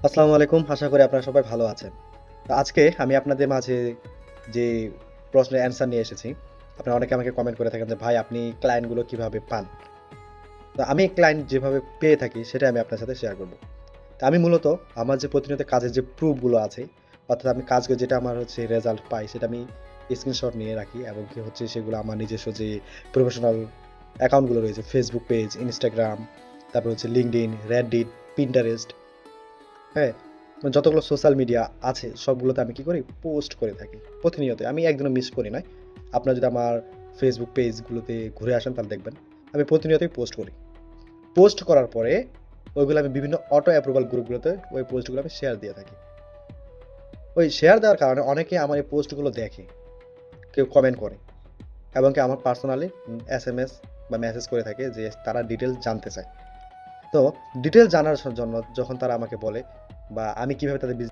আসসালামু আলাইকুম। আশা করি আপনারা সবাই ভালো আছেন। তো আজকে আমি আপনাদের মাঝে যে প্রশ্নের অ্যান্সার নিয়ে এসেছি। আপনারা অনেকে আমাকে কমেন্ট করে থাকেন যে, "ভাই আপনি ক্লায়েন্ট গুলো কিভাবে পান?" তো আমি ক্লায়েন্ট যেভাবে পেয়ে থাকি সেটা আমি আপনার সাথে শেয়ার করব। তো আমি মূলত আমার যে প্রতিনিয়ত কাজের যে প্রুফ গুলো আছে, অর্থাৎ আমি কাজ করে যেটা আমার হচ্ছে রেজাল্ট পাই সেটা আমি স্ক্রিনশট নিয়ে রাখি এবং কি হচ্ছে সেগুলো আমার নিজস্ব যে প্রফেশনাল অ্যাকাউন্ট গুলো রয়েছে Facebook পেজ, Instagram, তারপর হচ্ছে LinkedIn, Reddit, Pinterest, হ্যাঁ? যতগুলো সোশ্যাল মিডিয়া আছে সবগুলোতে আমি কি করি? পোস্ট করে থাকি। প্রতিনিয়ত। আমি একদিনও মিস করি না। আপনারা যদি আমার Facebook পেজগুলোতে ঘুরে আসেন তাহলে দেখবেন। আমি প্রতিনিয়তই পোস্ট করি। পোস্ট করার পরে ওইগুলো আমি বিভিন্ন অটো অ্যাপ্রুভাল গ্রুপগুলোতে ওই পোস্টগুলো আমি শেয়ার দিয়ে থাকি। ওই শেয়ার দেওয়ার কারণে অনেকে আমার এই পোস্টগুলো দেখে, কেউ কমেন্ট করে এবং কি আমার পার্সোনালি এসএমএস বা মেসেজ করে থাকে যে তারা ডিটেইলস জানতে চায়। তো ডিটেইলস জানার জন্য যখন তারা আমাকে বলে বা আমি কিভাবে তাদের